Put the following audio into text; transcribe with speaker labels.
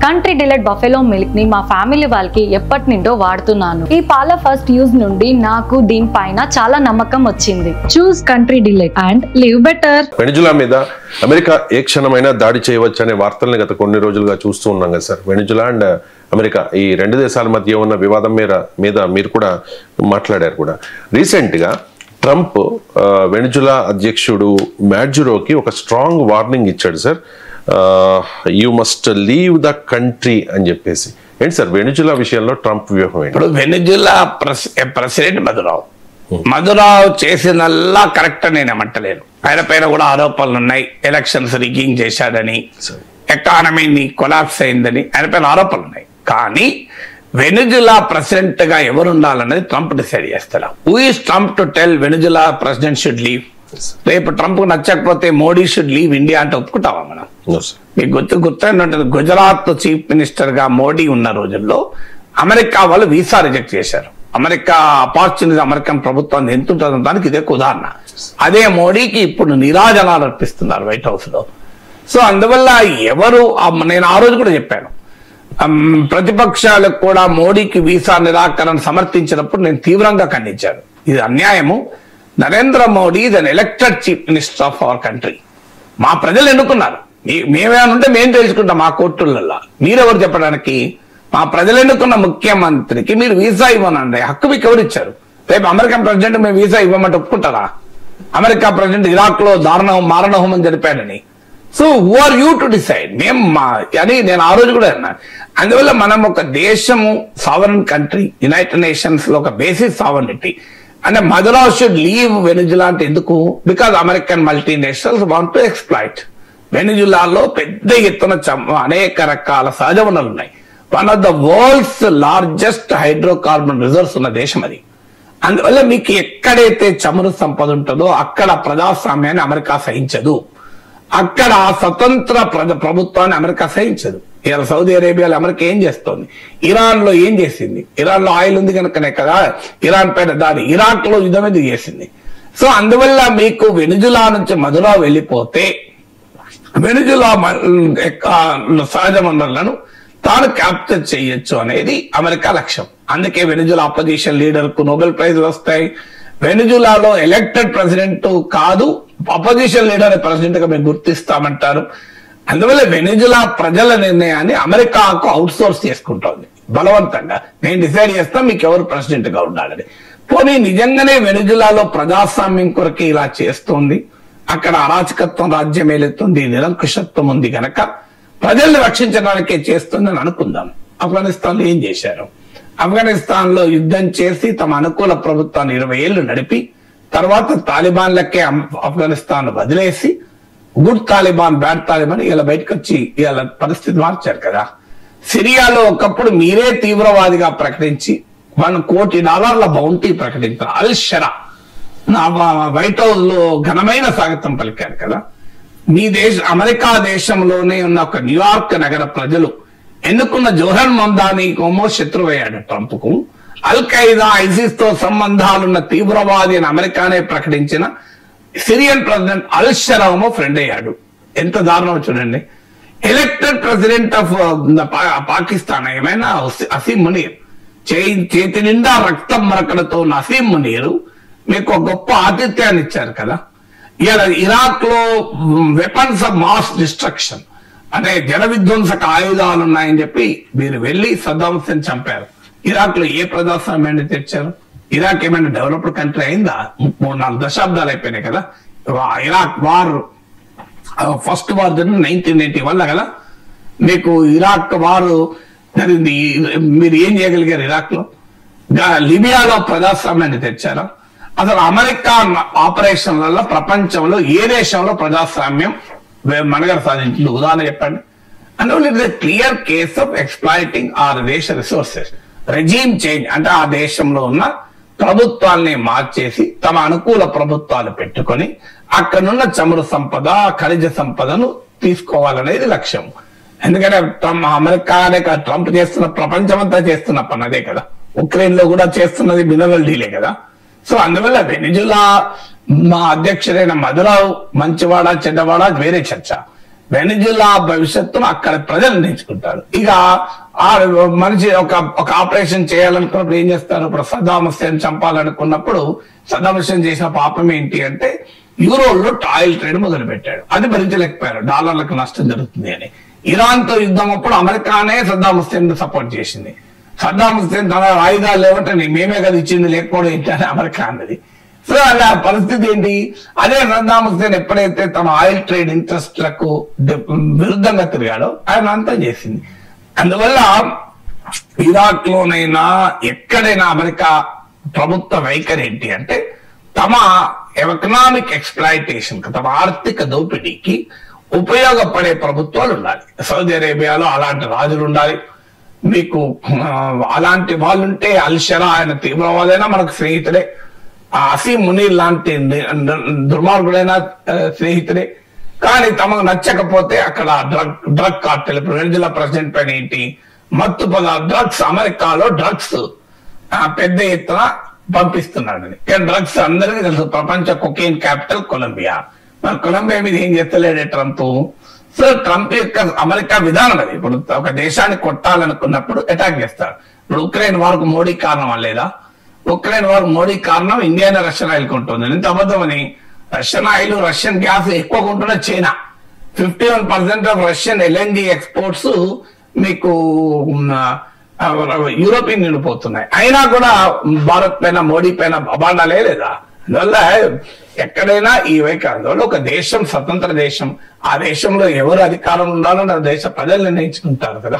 Speaker 1: Country delight buffalo milk ని మా family వాళ్ళకి ఎప్పటి నుండో వాడుతున్నాను. ఈ పాల ఫస్ట్ యూజ్ నుండి నాకు దీనిపైన చాలా నమ్మకం వచ్చింది. Choose Country Delight and live better.
Speaker 2: Venezuela మీద అమెరికా ఏ క్షణమైనా దాడి చేయవచ్చు అనే వార్తల్ని గత కొన్ని రోజులుగా చూస్తూ ఉన్నాం కదా సార్. వెనిజులా అండ్ అమెరికా ఈ రెండు దేశాల మధ్య ఉన్న వివాదం మీద మీరు కూడా మాట్లాడారు కూడా. రీసెంట్ గా ట్రంప్ వెనిజులా అధ్యక్షుడు మాడ్యురోకి ఒక స్ట్రాంగ్ వార్నింగ్ ఇచ్చాడు sir. You must leave the country అని చెప్పేసి. ఏంటి సార్ వెనిజులా విషయంలో ట్రంప్ వ్యూహం ఏంటి?
Speaker 3: ఇప్పుడు వెనిజులా ప్రెసిడెంట్ మదురావు చేసినల్లా కరెక్ట్ నేను ఏమంటలేను. ఆయన పైన కూడా ఆరోపణలు ఉన్నాయి. ఎలక్షన్స్ రిగ్గింగ్ చేశాడని, ఎకానమీని కొలాప్స్ అయిందని ఆయన పైన ఆరోపణలు ఉన్నాయి. కానీ వెనిజులా ప్రెసిడెంట్ గా ఎవరు ఉండాలన్నది ట్రంప్ డిసైడ్ చేస్తారు. Who is Trump to tell Venezuela president should leave? రేపు ట్రంప్ నచ్చకపోతే మోడీ షుడ్ లీవ్ ఇండియా అంటే ఒప్పుకుంటావా మనం? మీకు గుర్తుంటుంది, గుజరాత్ చీఫ్ మినిస్టర్ గా మోడీ ఉన్న రోజుల్లో అమెరికా వాళ్ళు వీసా రిజెక్ట్ చేశారు. అమెరికా ఆపర్చునిటీ అమెరికన్ ప్రభుత్వాన్ని ఎంత ఉంటుందో దానికి ఇదే ఉదాహరణ. అదే మోడీకి ఇప్పుడు నీరాజనాలు అర్పిస్తున్నారు వైట్ హౌస్ లో. సో అందువల్ల ఎవరు, నేను ఆ రోజు కూడా చెప్పాను, ప్రతిపక్షాలకు కూడా మోడీకి వీసా నిరాకరణ సమర్థించినప్పుడు నేను తీవ్రంగా ఖండించాను. ఇది అన్యాయము. Narendra Modi is an elected chief minister of our country. మా ప్రజలు ఎన్నుకున్నారు. మేమేమైనా ఉంటే మేము తెలుసుకుంటాం మా కోర్టులలో. మీరెవరు చెప్పడానికి? మా ప్రజలు ఎన్నుకున్న ముఖ్యమంత్రికి మీరు వీసా ఇవ్వనండి హక్కు మీకు ఎవరు ఇచ్చారు? రేపు అమెరికన్ ప్రెసిడెంట్ మేము వీసా ఇవ్వమంటే ఒప్పుకుంటారా? అమెరికా ప్రెసిడెంట్ ఇరాక్ లో మారణహోమం జరిపాడని. So who are you to decide? అని నేను ఆ రోజు కూడా అన్నాను. అందువల్ల మనం ఒక దేశము సావరన్ కంట్రీ, యునైటెడ్ నేషన్స్ లో ఒక బేసిక్ సావరనిటీ. అంటే మదురావ్ షుడ్ లీవ్ వెనిజులా అంటే ఎందుకు? Because American multinationals want to exploit. వెనిజులాలో పెద్ద ఎత్తున అనేక రకాల సహజ వనరులు ఉన్నాయి. One of the world's largest hydrocarbon reserves ఉన్న దేశం అది. అందువల్ల మీకు ఎక్కడైతే చమురు సంపద ఉంటుందో అక్కడ ప్రజాస్వామ్యాన్ని అమెరికా సహించదు. అక్కడ స్వతంత్ర ప్రభుత్వాన్ని అమెరికా సహించదు. ఇలా సౌదీ అరేబియాలో అమెరికా ఏం చేస్తోంది? ఇరాన్ లో ఏం చేసింది? ఇరాన్ లో ఆయిల్ ఉంది కనుకనే కదా ఇరాన్ పైన దాడి. ఇరాక్ లో యుద్ధం ఎందుకు చేసింది? సో అందువల్ల మీకు వెనిజులా నుంచి మదురావు వెళ్ళిపోతే వెనిజులా సహజ వనరులను తాను క్యాప్చర్ చేయొచ్చు అనేది అమెరికా లక్ష్యం. అందుకే వెనిజులా అపోజిషన్ లీడర్ కు నోబెల్ ప్రైజ్లు వస్తాయి. వెనిజులాలో ఎలక్టెడ్ ప్రెసిడెంట్ కాదు, అపోజిషన్ లీడర్ ప్రెసిడెంట్ గా మేము గుర్తిస్తామంటారు. అందువల్ల వెనిజులా ప్రజల నిర్ణయాన్ని అమెరికాకు అవుట్ సోర్స్ చేసుకుంటోంది బలవంతంగా. నేను డిసైడ్ చేస్తా మీకు ఎవరు ప్రెసిడెంట్ గా ఉండాలని. పోనీ నిజంగానే వెనిజులాలో ప్రజాస్వామ్యం కొరకు ఇలా చేస్తోంది, అక్కడ అరాచకత్వం రాజ్యం ఏలుతుంది, నిరంకుశత్వం ఉంది గనక ప్రజల్ని రక్షించడానికే చేస్తుందని అనుకుందాం. ఆఫ్ఘనిస్తాన్ లో ఏం చేశారు? ఆఫ్ఘనిస్తాన్ లో యుద్ధం చేసి తమ అనుకూల ప్రభుత్వాన్ని 20 ఏళ్లు నడిపి తర్వాత తాలిబాన్లకే ఆఫ్ఘనిస్తాన్ వదిలేసి గుడ్ తాలిబాన్ బ్యాడ్ తాలిబాన్ ఇలా బయటకు వచ్చి ఇలా పరిస్థితి మార్చారు కదా. సిరియాలో ఒకప్పుడు మీరే తీవ్రవాదిగా ప్రకటించి $1 కోటి బౌంటీ ప్రకటించారు. అల్ షరా వైట్ హౌస్ లో ఘనమైన స్వాగతం పలికారు కదా. మీ అమెరికా దేశంలోనే ఉన్న ఒక న్యూయార్క్ నగర ప్రజలు ఎన్నుకున్న జోహర్ మమ్దానీ కోమో శత్రువయ్యాడు ట్రంప్ కు. అల్ ఖైదా, ఐసిస్ తో సంబంధాలున్న తీవ్రవాది అని అమెరికానే ప్రకటించిన సిరియన్ ప్రెసిడెంట్ అల్ షరామో ఫ్రెండ్ అయ్యాడు. ఎంత దారుణం చూడండి. ఎలక్టెడ్ ప్రెసిడెంట్ ఆఫ్ పాకిస్తాన్ ఏమైనా అసీం మునీర్, చేతి నిండా రక్తం మరకలతో ఉన్న అసీం మునీర్ మీకు ఒక గొప్ప ఆతిథ్యాన్ని ఇచ్చారు కదా. ఇలా ఇరాక్ లో వెపన్స్ ఆఫ్ మాస్ డిస్ట్రక్షన్ అంటే జన విధ్వంసక ఆయుధాలు ఉన్నాయని చెప్పి మీరు వెళ్లి సద్దాం హుస్సేన్ చంపారు. ఇరాక్ లో ఏ ప్రజాస్వామ్యాన్ని తెచ్చారు? ఇరాక్ ఏమైనా డెవలప్డ్ కంట్రీ అయిందా? 3-4 దశాబ్దాలు అయిపోయినాయి కదా. ఇరాక్ వార్ ఫస్ట్ వార్ జరిగింది 1991 కదా. మీకు ఇరాక్ వారు జరిగింది. మీరు ఏం చేయగలిగారు ఇరాక్ లో? లిబియాలో ప్రజాస్వామ్యాన్ని తెచ్చారా? అసలు అమెరికా ఆపరేషన్లలో ప్రపంచంలో ఏ దేశంలో ప్రజాస్వామ్యం మనగడ సాధించింది? ఉదాహరణ చెప్పండి. అందువల్ల it is clear case of exploiting our దేశ రిసోర్సెస్. రెజీమ్ చేంజ్ అంటే ఆ దేశంలో ఉన్న ప్రభుత్వాల్ని మార్చేసి తమ అనుకూల ప్రభుత్వాలు పెట్టుకొని అక్కడున్న చమురు సంపద, ఖనిజ సంపదను తీసుకోవాలనేది లక్ష్యం. ఎందుకంటే అమెరికానే ట్రంప్ చేస్తున్న, ప్రపంచమంతా చేస్తున్న పని అదే కదా. ఉక్రెయిన్ లో కూడా చేస్తున్నది మినరల్ డీలే కదా. సో అందువల్ల వెనిజులా మా అధ్యక్షుడైన మధురావు మంచివాడా చెడ్డవాడా వేరే చర్చ. వెనిజులా భవిష్యత్తును అక్కడ ప్రజలు నిర్ణయించుకుంటారు. ఇక ఆ మనిషి ఒక ఆపరేషన్ చేయాలనుకున్నప్పుడు ఏం చేస్తారు? ఇప్పుడు సద్దాం హుస్సేన్ చంపాలనుకున్నప్పుడు సద్దాం హుస్సేన్ చేసిన పాపం ఏంటి అంటే యూరోల్లో ఆయిల్ ట్రేడ్ మొదలు పెట్టాడు. అది భరించలేకపోయారు, డాలర్లకు నష్టం జరుగుతుంది అని. ఇరాన్ తో యుద్ధం అప్పుడు అమెరికానే సద్దాం హుస్సేన్ సపోర్ట్ చేసింది. సద్దాం హుస్సేన్ తన ఆయుధాలు లేవంటే మేమే కదా ఇచ్చింది, లేకపోవడం ఏంటి అని అమెరికా అన్నది. సో అలా పరిస్థితి ఏంటి? అదే సద్దాం హుస్సేన్ ఎప్పుడైతే తన ఆయిల్ ట్రేడ్ ఇంట్రెస్ట్లకు విరుద్ధంగా తిరిగాడో ఆయన అంతా చేసింది. అందువల్ల ఇరాక్ లోనైనా ఎక్కడైనా అమెరికా ప్రభుత్వ వైఖరి ఏంటి అంటే తమ ఎకనామిక్ ఎక్స్ప్లాయిటేషన్, తమ ఆర్థిక దోపిడీకి ఉపయోగపడే ప్రభుత్వాలు ఉండాలి. సౌదీ అరేబియాలో అలాంటి రాజులు ఉండాలి. మీకు అలాంటి వాళ్ళుంటే అల్షరా ఆయన తీవ్రవాదైనా మనకు స్నేహితుడే, అసీం మునీర్ లాంటి దుర్మార్గుడైన స్నేహితుడే. కానీ తమకు నచ్చకపోతే అక్కడ డ్రగ్ కార్టెల్, ఇప్పుడు వెనిజులా ప్రెసిడెంట్ పైన ఏంటి మత్తు పదార్థ డ్రగ్స్, అమెరికాలో డ్రగ్స్ పెద్ద ఎత్తున పంపిస్తున్నాడని. కానీ డ్రగ్స్ అందరికీ తెలుసు, ప్రపంచ కొకైన్ క్యాపిటల్ కొలంబియా. మరి కొలంబియా మీద ఏం చేస్తలేడే ట్రంప్? సో ట్రంప్ యొక్క అమెరికా విధానం అది. ఇప్పుడు ఒక దేశాన్ని కొట్టాలనుకున్నప్పుడు అటాక్ చేస్తారు. ఇప్పుడు ఉక్రెయిన్ వారికి మోడీ కారణం లేదా? ఉక్రెయిన్ వారికి మోడీ కారణం ఇండియానే రష్యన్ ఆయిల్ కొంటుంది. ఎంత అబద్ధమని! రష్యన్ ఆయిల్, రష్యన్ గ్యాస్ ఎక్కువ కొంటున్న China. 51% of Russian LNG exports మీకు యూరోపియన్ నిండిపోతున్నాయి. అయినా కూడా భారత్ పైన, మోడీ పైన అబాండాలే లేదా? అందువల్ల ఎక్కడైనా ఈ వైఖరి. అందువల్ల ఒక దేశం స్వతంత్ర దేశం, ఆ దేశంలో ఎవరు అధికారం ఉండాలో ఆ దేశ ప్రజలు నిర్ణయించుకుంటారు కదా.